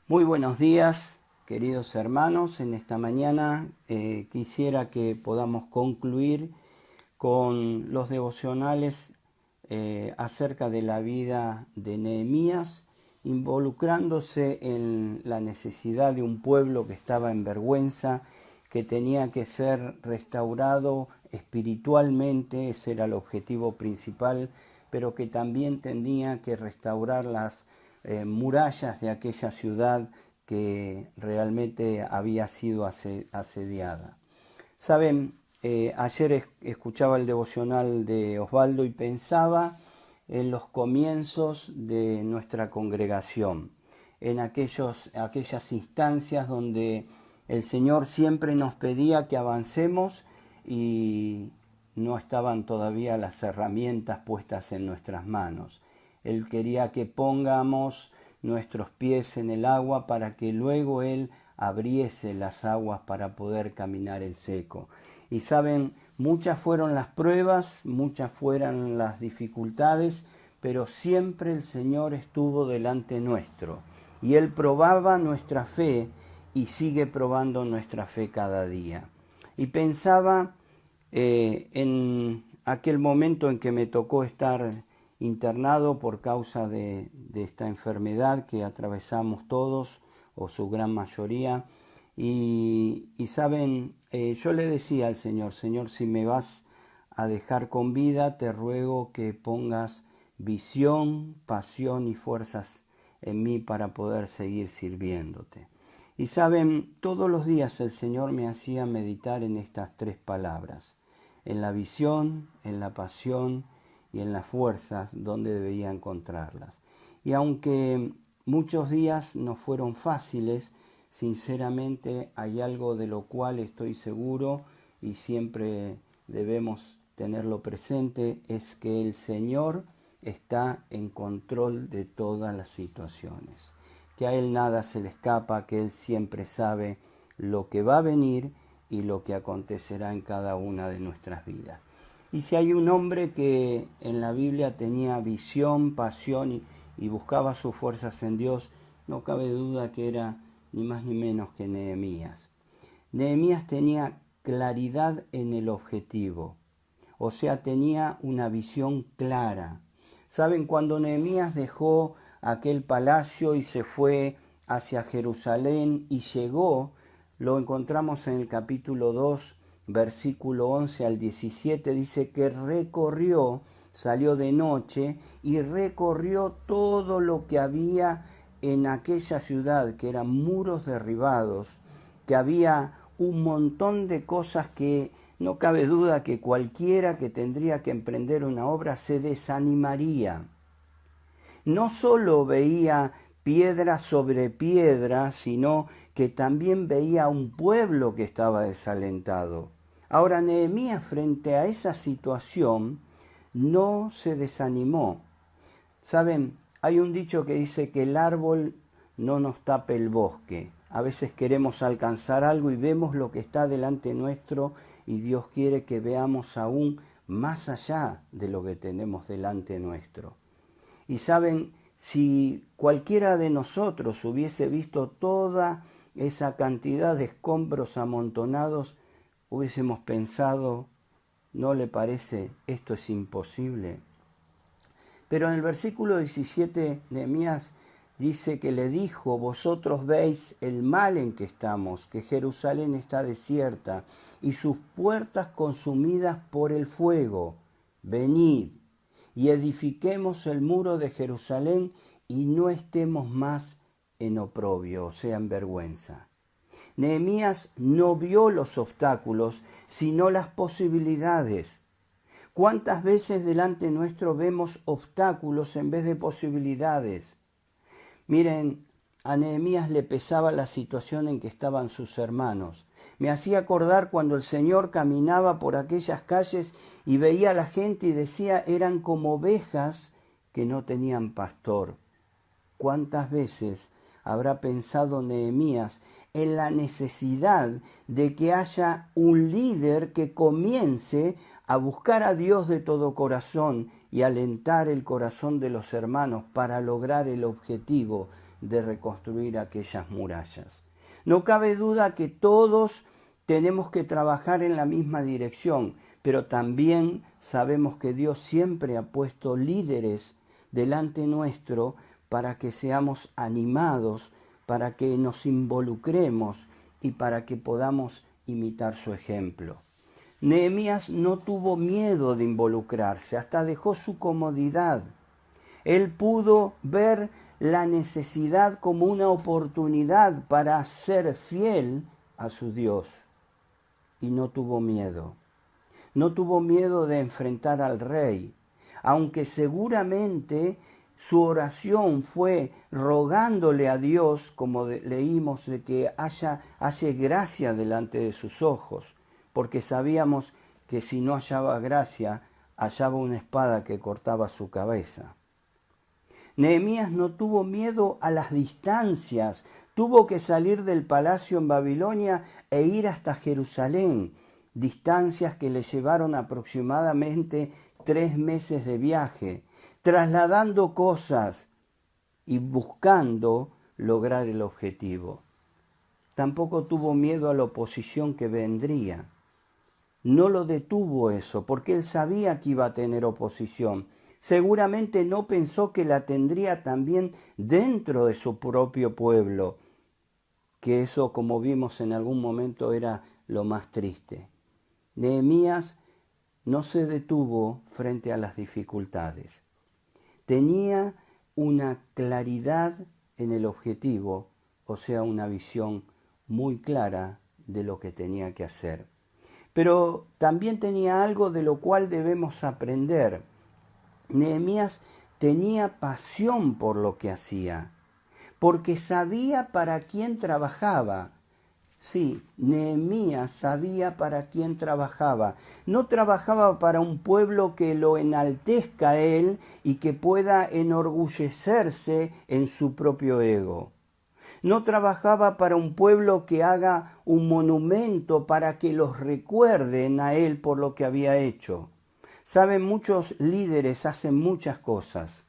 Muy buenos días, queridos hermanos. En esta mañana quisiera que podamos concluir con los devocionales acerca de la vida de Nehemías, involucrándose en la necesidad de un pueblo que estaba en vergüenza, que tenía que ser restaurado espiritualmente, ese era el objetivo principal, pero que también tenía que restaurar las murallas de aquella ciudad que realmente había sido asediada. Saben, ayer escuchaba el devocional de Osvaldo y pensaba en los comienzos de nuestra congregación, en aquellas instancias donde el Señor siempre nos pedía que avancemos y no estaban todavía las herramientas puestas en nuestras manos. Él quería que pongamos nuestros pies en el agua para que luego Él abriese las aguas para poder caminar en seco. Y saben, muchas fueron las pruebas, muchas fueron las dificultades, pero siempre el Señor estuvo delante nuestro. Y Él probaba nuestra fe y sigue probando nuestra fe cada día. Y pensaba en aquel momento en que me tocó estar internado por causa de esta enfermedad que atravesamos todos, o su gran mayoría, y saben, yo le decía al Señor, Señor, si me vas a dejar con vida, te ruego que pongas visión, pasión y fuerzas en mí para poder seguir sirviéndote. Y saben, todos los días el Señor me hacía meditar en estas tres palabras, en la visión, en la pasión y en las fuerzas, donde debía encontrarlas. Y aunque muchos días no fueron fáciles, sinceramente hay algo de lo cual estoy seguro y siempre debemos tenerlo presente, es que el Señor está en control de todas las situaciones, que a Él nada se le escapa, que Él siempre sabe lo que va a venir y lo que acontecerá en cada una de nuestras vidas. Y si hay un hombre que en la Biblia tenía visión, pasión y buscaba sus fuerzas en Dios, no cabe duda que era ni más ni menos que Nehemías. Nehemías tenía claridad en el objetivo, o sea, tenía una visión clara. Saben, cuando Nehemías dejó aquel palacio y se fue hacia Jerusalén y llegó, lo encontramos en el capítulo 2, versículo 11 al 17, dice que recorrió, salió de noche y recorrió todo lo que había en aquella ciudad, que eran muros derribados, que había un montón de cosas que no cabe duda que cualquiera que tendría que emprender una obra se desanimaría. No solo veía piedra sobre piedra, sino que también veía un pueblo que estaba desalentado. Ahora, Nehemías, frente a esa situación, no se desanimó. Saben, hay un dicho que dice que el árbol no nos tape el bosque. A veces queremos alcanzar algo y vemos lo que está delante nuestro y Dios quiere que veamos aún más allá de lo que tenemos delante nuestro. Y saben, si cualquiera de nosotros hubiese visto toda esa cantidad de escombros amontonados, hubiésemos pensado, ¿no le parece esto es imposible? Pero en el versículo 17, Nehemías dice que le dijo, vosotros veis el mal en que estamos, que Jerusalén está desierta y sus puertas consumidas por el fuego. Venid y edifiquemos el muro de Jerusalén y no estemos más en oprobio, o sea, en vergüenza. Nehemías no vio los obstáculos, sino las posibilidades. ¿Cuántas veces delante nuestro vemos obstáculos en vez de posibilidades? Miren, a Nehemías le pesaba la situación en que estaban sus hermanos. Me hacía acordar cuando el Señor caminaba por aquellas calles y veía a la gente y decía, eran como ovejas que no tenían pastor. ¿Cuántas veces habrá pensado Nehemías en la necesidad de que haya un líder que comience a buscar a Dios de todo corazón y alentar el corazón de los hermanos para lograr el objetivo de reconstruir aquellas murallas. No cabe duda que todos tenemos que trabajar en la misma dirección, pero también sabemos que Dios siempre ha puesto líderes delante nuestro para que seamos animados, para que nos involucremos y para que podamos imitar su ejemplo. Nehemías no tuvo miedo de involucrarse, hasta dejó su comodidad. Él pudo ver la necesidad como una oportunidad para ser fiel a su Dios y no tuvo miedo. No tuvo miedo de enfrentar al rey, aunque seguramente su oración fue rogándole a Dios, como leímos, de que haya gracia delante de sus ojos, porque sabíamos que si no hallaba gracia, hallaba una espada que cortaba su cabeza. Nehemías no tuvo miedo a las distancias, tuvo que salir del palacio en Babilonia e ir hasta Jerusalén, distancias que le llevaron aproximadamente 3 meses de viaje, trasladando cosas y buscando lograr el objetivo. Tampoco tuvo miedo a la oposición que vendría. No lo detuvo eso, porque él sabía que iba a tener oposición. Seguramente no pensó que la tendría también dentro de su propio pueblo, que eso, como vimos en algún momento, era lo más triste. Nehemías no se detuvo frente a las dificultades. Tenía una claridad en el objetivo, o sea, una visión muy clara de lo que tenía que hacer. Pero también tenía algo de lo cual debemos aprender. Nehemías tenía pasión por lo que hacía, porque sabía para quién trabajaba. Sí, Nehemías sabía para quién trabajaba. No trabajaba para un pueblo que lo enaltezca a él y que pueda enorgullecerse en su propio ego. No trabajaba para un pueblo que haga un monumento para que los recuerden a él por lo que había hecho. Saben, muchos líderes hacen muchas cosas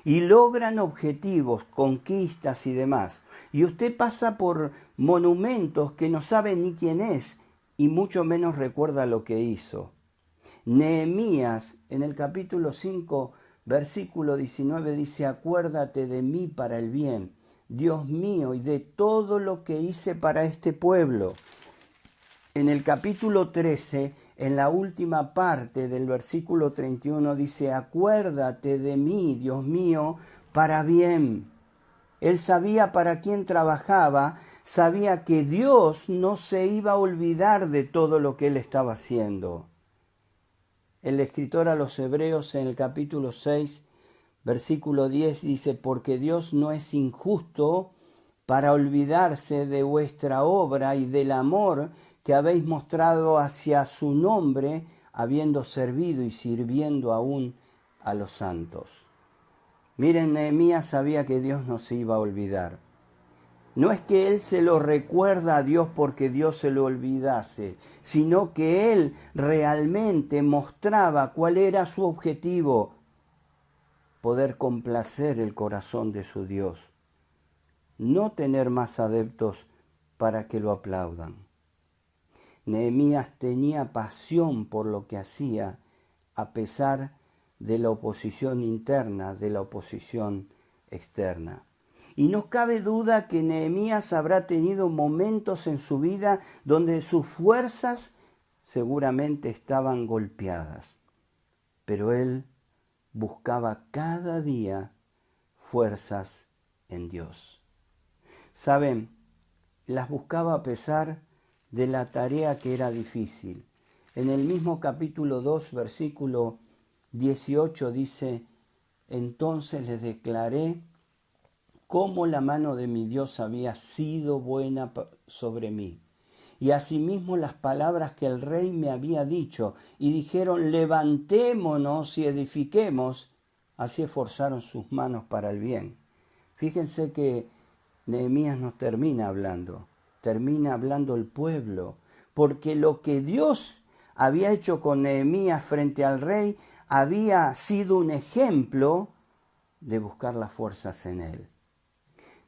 y logran objetivos, conquistas y demás. Y usted pasa por monumentos que no sabe ni quién es y mucho menos recuerda lo que hizo. Nehemías, en el capítulo 5, versículo 19, dice: acuérdate de mí para el bien, Dios mío, y de todo lo que hice para este pueblo. En el capítulo 13, en la última parte del versículo 31, dice: acuérdate de mí, Dios mío, para bien. Él sabía para quién trabajaba, sabía que Dios no se iba a olvidar de todo lo que él estaba haciendo. El escritor a los Hebreos, en el capítulo 6, versículo 10, dice: porque Dios no es injusto para olvidarse de vuestra obra y del amor que habéis mostrado hacia su nombre, habiendo servido y sirviendo aún a los santos. Miren, Nehemías sabía que Dios no se iba a olvidar. No es que él se lo recuerda a Dios porque Dios se lo olvidase, sino que él realmente mostraba cuál era su objetivo: poder complacer el corazón de su Dios, no tener más adeptos para que lo aplaudan. Nehemías tenía pasión por lo que hacía, a pesar de la oposición interna, de la oposición externa. Y no cabe duda que Nehemías habrá tenido momentos en su vida donde sus fuerzas seguramente estaban golpeadas, pero él buscaba cada día fuerzas en Dios. Saben, las buscaba a pesar de la tarea que era difícil. En el mismo capítulo 2, versículo 18 dice: entonces les declaré cómo la mano de mi Dios había sido buena sobre mí, y asimismo las palabras que el rey me había dicho, y dijeron: levantémonos y edifiquemos. Así esforzaron sus manos para el bien. Fíjense que Nehemías nos termina hablando el pueblo, porque lo que Dios había hecho con Nehemías frente al rey había sido un ejemplo de buscar las fuerzas en él.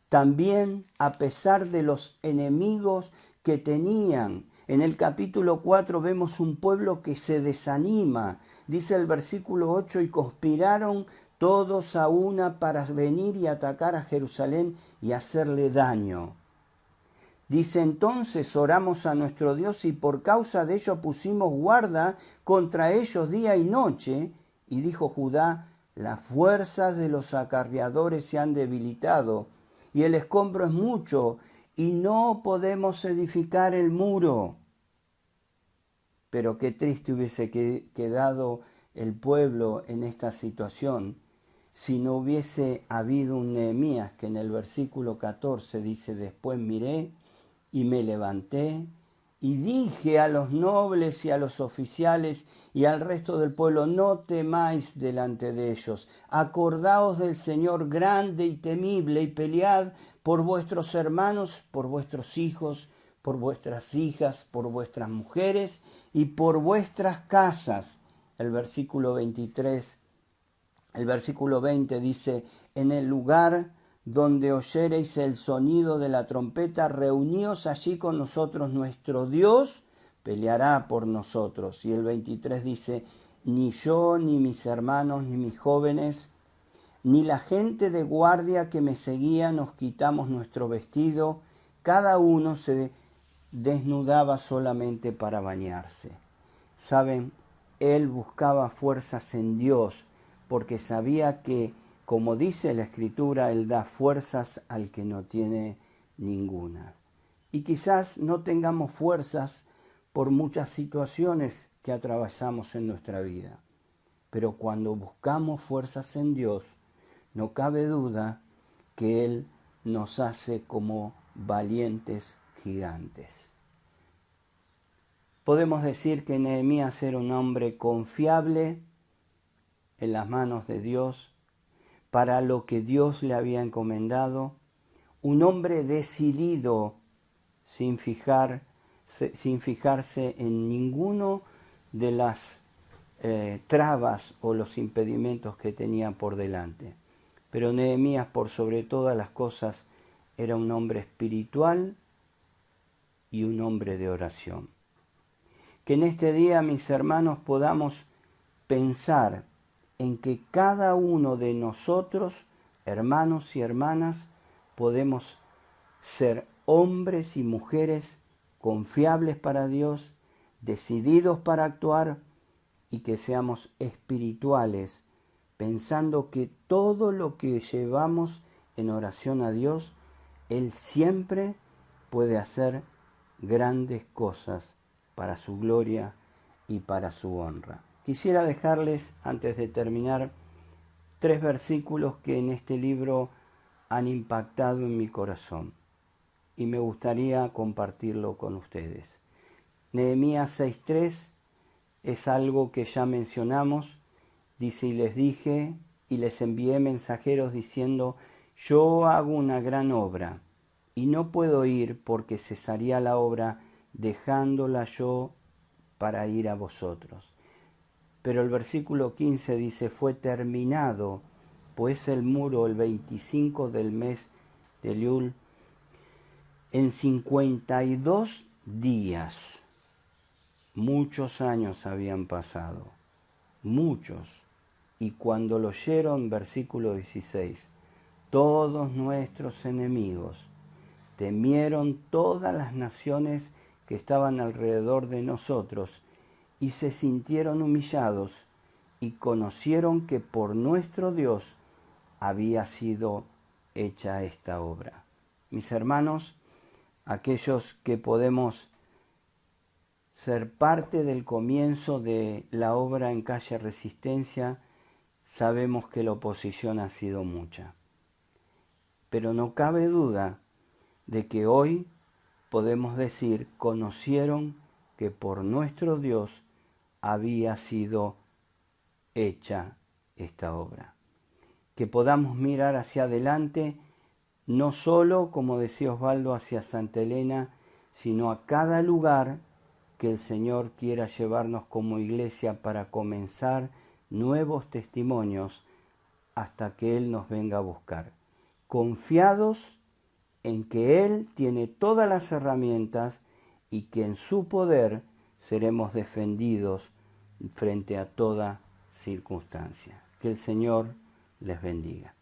también a pesar de los enemigos que tenían. En el capítulo 4 vemos un pueblo que se desanima. Dice el versículo 8, y conspiraron todos a una para venir y atacar a Jerusalén y hacerle daño. Dice, entonces oramos a nuestro Dios y por causa de ello pusimos guarda contra ellos día y noche. Y dijo Judá, las fuerzas de los acarreadores se han debilitado y el escombro es mucho y no podemos edificar el muro. Pero qué triste hubiese quedado el pueblo en esta situación si no hubiese habido un Nehemías que en el versículo 14 dice, después miré y me levanté y dije a los nobles y a los oficiales y al resto del pueblo, no temáis delante de ellos, acordaos del Señor grande y temible y pelead por vuestros hermanos, por vuestros hijos, por vuestras hijas, por vuestras mujeres y por vuestras casas. El versículo 23, el versículo 20 dice, en el lugar donde oyereis el sonido de la trompeta, reuníos allí con nosotros, nuestro Dios peleará por nosotros. Y el 23 dice, ni yo, ni mis hermanos, ni mis jóvenes, ni la gente de guardia que me seguía nos quitamos nuestro vestido, cada uno se desnudaba solamente para bañarse. Saben, él buscaba fuerzas en Dios, porque sabía que, como dice la Escritura, Él da fuerzas al que no tiene ninguna. Y quizás no tengamos fuerzas por muchas situaciones que atravesamos en nuestra vida. Pero cuando buscamos fuerzas en Dios, no cabe duda que Él nos hace como valientes gigantes. Podemos decir que Nehemías era un hombre confiable en las manos de Dios, para lo que Dios le había encomendado, un hombre decidido sin fijarse en ninguno de las trabas o los impedimentos que tenía por delante. Pero Nehemías, por sobre todas las cosas, era un hombre espiritual y un hombre de oración. Que en este día, mis hermanos, podamos pensar en que cada uno de nosotros, hermanos y hermanas, podemos ser hombres y mujeres confiables para Dios, decididos para actuar y que seamos espirituales, pensando que todo lo que llevamos en oración a Dios, Él siempre puede hacer grandes cosas para su gloria y para su honra. Quisiera dejarles, antes de terminar, 3 versículos que en este libro han impactado en mi corazón y me gustaría compartirlo con ustedes. Nehemías 6:3 es algo que ya mencionamos, dice, y les dije y les envié mensajeros diciendo, yo hago una gran obra y no puedo ir porque cesaría la obra dejándola yo para ir a vosotros. Pero el versículo 15 dice, fue terminado pues el muro el 25 del mes de Elul en 52 días. Muchos años habían pasado, muchos. Y cuando lo oyeron, versículo 16, todos nuestros enemigos temieron todas las naciones que estaban alrededor de nosotros y se sintieron humillados y conocieron que por nuestro Dios había sido hecha esta obra. Mis hermanos, aquellos que podemos ser parte del comienzo de la obra en Calle Resistencia, sabemos que la oposición ha sido mucha. Pero no cabe duda de que hoy podemos decir, conocieron que por nuestro Dios había sido hecha esta obra. Que podamos mirar hacia adelante, no solo, como decía Osvaldo, hacia Santa Elena, sino a cada lugar que el Señor quiera llevarnos como iglesia para comenzar nuevos testimonios hasta que Él nos venga a buscar. Confiados en que Él tiene todas las herramientas y que en su poder seremos defendidos frente a toda circunstancia. Que el Señor les bendiga.